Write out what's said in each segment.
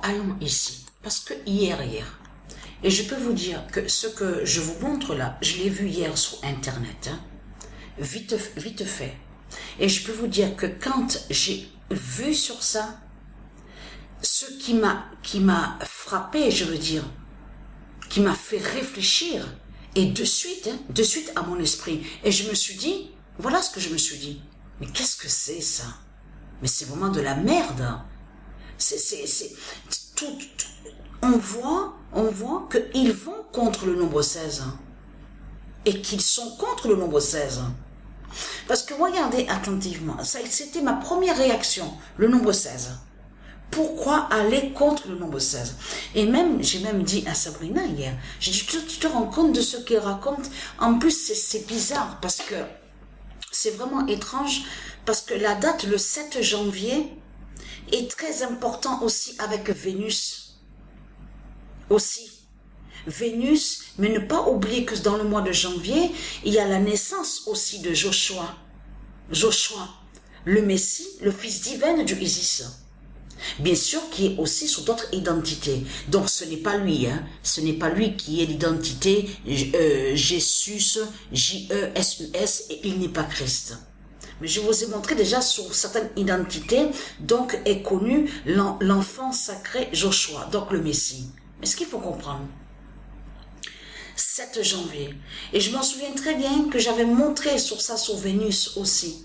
Allons ici, parce que hier, et je peux vous dire que ce que je vous montre là, je l'ai vu hier sur Internet, hein, vite fait. Et je peux vous dire que quand j'ai vu sur ça, ce qui m'a frappé, je veux dire, qui m'a fait réfléchir, et de suite à mon esprit, et je me suis dit, voilà ce que je me suis dit, mais qu'est-ce que c'est ça? Mais c'est vraiment de la merde. Tout, on voit qu'ils vont contre le nombre 16 et qu'ils sont contre le nombre 16. Parce que regardez attentivement, c'était ma première réaction, le nombre 16. Pourquoi aller contre le nombre 16? Et j'ai même dit à Sabrina hier, j'ai dit, tu te rends compte de ce qu'il raconte? En plus, c'est bizarre parce que c'est vraiment étrange, parce que la date, le 7 janvier, est très important aussi avec Vénus. Aussi. Vénus, mais ne pas oublier que dans le mois de janvier, il y a la naissance aussi de Joshua. Joshua, le Messie, le fils divin du Isis. Bien sûr, qui est aussi sous d'autres identités. Donc ce n'est pas lui, hein. Ce n'est pas lui qui est l'identité Jésus, J-E-S-U-S, et il n'est pas Christ. Mais je vous ai montré déjà sur certaines identités, donc est connu l'enfant sacré Joshua, donc le Messie. Mais ce qu'il faut comprendre, 7 janvier, et je m'en souviens très bien que j'avais montré sur ça, sur Vénus aussi.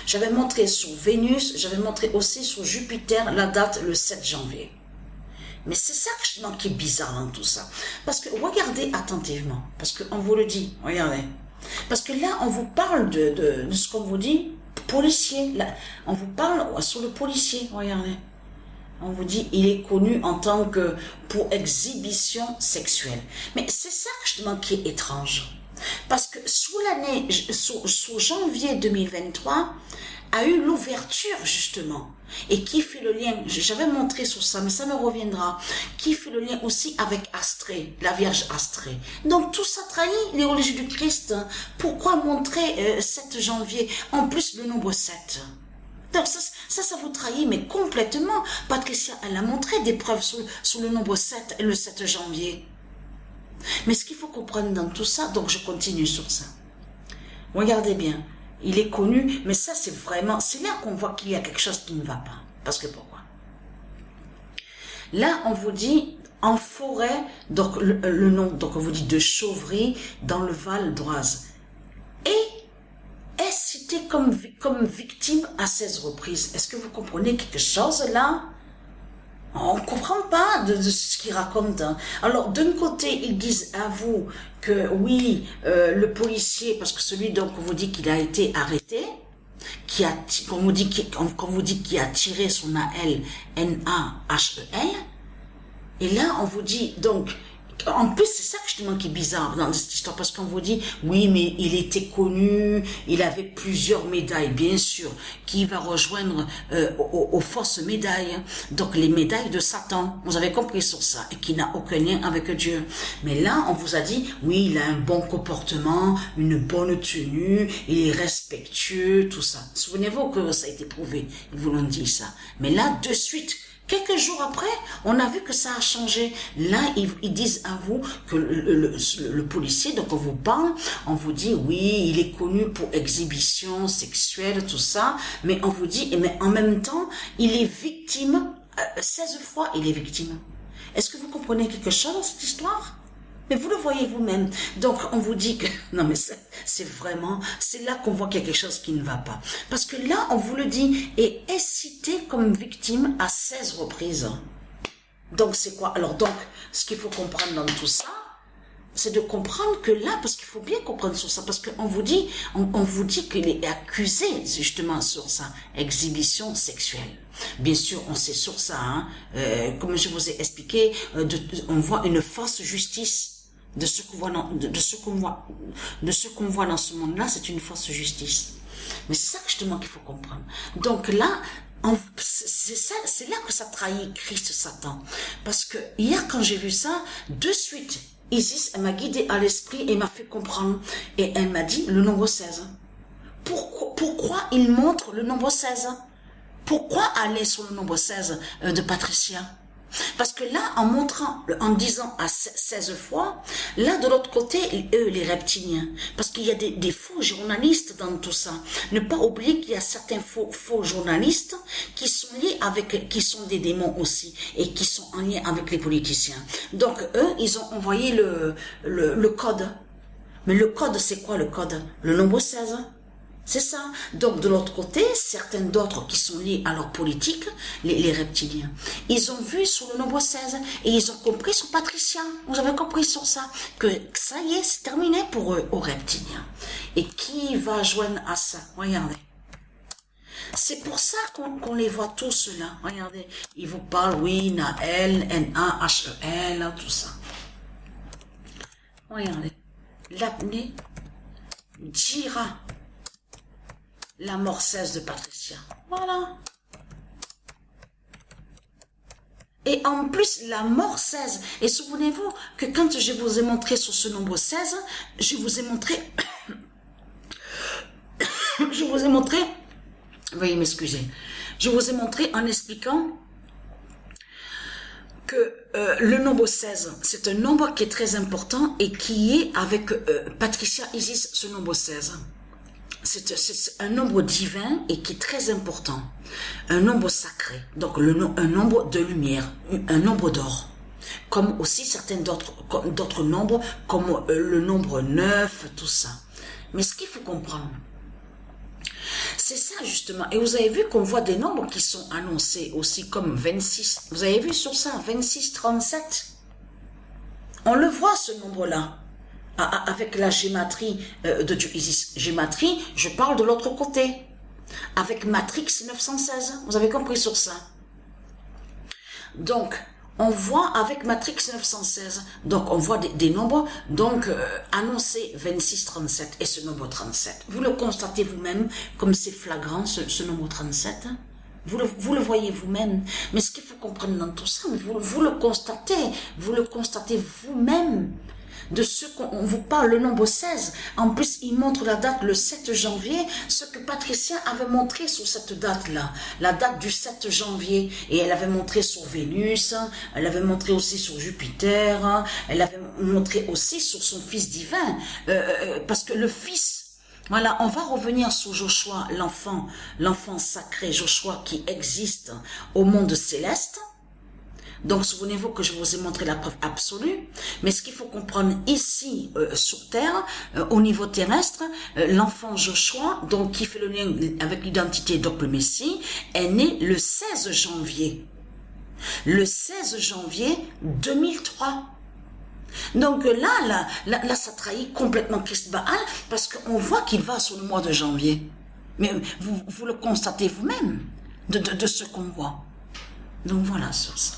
J'avais montré sur Vénus, j'avais montré aussi sur Jupiter la date le 7 janvier. Mais c'est ça qui est bizarre dans tout ça. Parce que regardez attentivement, parce qu'on vous le dit, regardez. Parce que là, on vous parle de ce qu'on vous dit, policier. Là, on vous parle sur le policier, regardez. On vous dit, il est connu en tant que pour exhibition sexuelle. Mais c'est ça justement qui est étrange. Parce que sous janvier 2023, a eu l'ouverture justement. Et qui fait le lien, j'avais montré sur ça, mais ça me reviendra, qui fait le lien aussi avec Astrée, la Vierge Astrée. Donc tout ça trahit les religieux du Christ. Pourquoi montrer 7 janvier, en plus le nombre 7? Donc ça vous trahit, mais complètement. Patricia, elle a montré des preuves sur le nombre 7 et le 7 janvier. Mais ce qu'il faut comprendre dans tout ça, donc je continue sur ça. Regardez bien. Il est connu, mais ça c'est là qu'on voit qu'il y a quelque chose qui ne va pas. Parce que pourquoi? Là, on vous dit en forêt, donc le nom, donc on vous dit de Chauvry, dans le Val d'Oise. Et est cité comme victime à 16 reprises. Est-ce que vous comprenez quelque chose là? On ne comprend pas de ce qu'ils racontent. Hein. Alors, d'un côté, ils disent à vous que oui, le policier, parce que celui dont on vous dit qu'il a été arrêté, qu'on vous dit qu'il a tiré son A-L, N-A-H-E-L, et là, on vous dit donc, en plus, c'est ça justement qui est bizarre dans cette histoire, parce qu'on vous dit, oui, mais il était connu, il avait plusieurs médailles, bien sûr, qui va rejoindre aux fausses médailles, donc les médailles de Satan, vous avez compris sur ça, et qui n'a aucun lien avec Dieu. Mais là, on vous a dit, oui, il a un bon comportement, une bonne tenue, il est respectueux, tout ça. Souvenez-vous que ça a été prouvé, ils vous l'ont dit ça. Mais là, de suite, quelques jours après, on a vu que ça a changé. Là, ils disent à vous que le policier, donc on vous parle, on vous dit, oui, il est connu pour exhibition sexuelle, tout ça, mais on vous dit, mais en même temps, il est victime, 16 fois il est victime. Est-ce que vous comprenez quelque chose dans cette histoire? Mais vous le voyez vous-même. Donc, on vous dit que, non mais c'est là qu'on voit qu'il y a quelque chose qui ne va pas. Parce que là, on vous le dit, et est cité comme victime à 16 reprises. Donc, c'est quoi? Alors, donc, ce qu'il faut comprendre dans tout ça, c'est de comprendre que là, parce qu'il faut bien comprendre sur ça, parce qu'on vous dit, on vous dit qu'il est accusé, justement, sur ça, exhibition sexuelle. Bien sûr, on sait sur ça, hein, comme je vous ai expliqué, on voit une fausse justice. De ce qu'on voit dans ce monde-là, c'est une fausse justice. Mais c'est ça justement qu'il faut comprendre. Donc là, c'est là que ça trahit Christ Satan. Parce que hier, quand j'ai vu ça, de suite, Isis, elle m'a guidé à l'esprit et m'a fait comprendre. Et elle m'a dit le nombre 16. Pourquoi il montre le nombre 16? Pourquoi aller sur le nombre 16 de Patricia? Parce que là, en montrant, en disant à 16 fois, là, de l'autre côté, eux, les reptiliens, parce qu'il y a des faux journalistes dans tout ça. Ne pas oublier qu'il y a certains faux journalistes qui sont liés avec, qui sont des démons aussi, et qui sont en lien avec les politiciens. Donc, eux, ils ont envoyé le code. Mais le code, c'est quoi le code? Le nombre 16. C'est ça. Donc, de l'autre côté, certains d'autres qui sont liés à leur politique, les reptiliens, ils ont vu sur le nombre 16 et ils ont compris sur Patricia. Vous avez compris sur ça que ça y est, c'est terminé pour eux, aux reptiliens. Et qui va joindre à ça? Regardez. C'est pour ça qu'on les voit tous là. Regardez. Ils vous parlent, oui, Naël, N-A-H-E-L, tout ça. Regardez. L'apnée dira la mort 16 de Patricia. Voilà. Et en plus, la mort 16. Et souvenez-vous que quand je vous ai montré sur ce nombre 16, je vous ai montré... Veuillez m'excuser. Je vous ai montré en expliquant que le nombre 16, c'est un nombre qui est très important et qui est avec Patricia Isis, ce nombre 16. C'est un nombre divin et qui est très important. Un nombre sacré. Donc un nombre de lumière. Un nombre d'or. Comme aussi certains d'autres nombres, comme le nombre 9, tout ça. Mais ce qu'il faut comprendre, c'est ça justement. Et vous avez vu qu'on voit des nombres qui sont annoncés aussi comme 26. Vous avez vu sur ça, 26, 37. On le voit ce nombre-là. Avec la gématrie de Dieu Isis. Gématrie, je parle de l'autre côté. Avec Matrix 916. Vous avez compris sur ça. Donc, on voit avec Matrix 916. Donc, on voit des nombres donc annoncés 26, 37 et ce nombre 37. Vous le constatez vous-même comme c'est flagrant ce nombre 37. Vous le voyez vous-même. Mais ce qu'il faut comprendre dans tout ça, vous le constatez. Vous le constatez vous-même. De ce qu'on vous parle, le nombre 16. En plus, il montre la date le 7 janvier, ce que Patricia avait montré sur cette date-là. La date du 7 janvier. Et elle avait montré sur Vénus, elle avait montré aussi sur Jupiter, elle avait montré aussi sur son fils divin. Parce que le fils, voilà, on va revenir sur Joshua, l'enfant sacré Joshua qui existe au monde céleste. Donc, souvenez-vous que je vous ai montré la preuve absolue. Mais ce qu'il faut comprendre ici, sur Terre, au niveau terrestre, l'enfant Joshua, donc qui fait le lien avec l'identité, donc le Messie, est né le 16 janvier. Le 16 janvier 2003. Donc là, ça trahit complètement Christ Baal, parce qu'on voit qu'il va sur le mois de janvier. Mais vous le constatez vous-même, de ce qu'on voit. Donc voilà sur ça.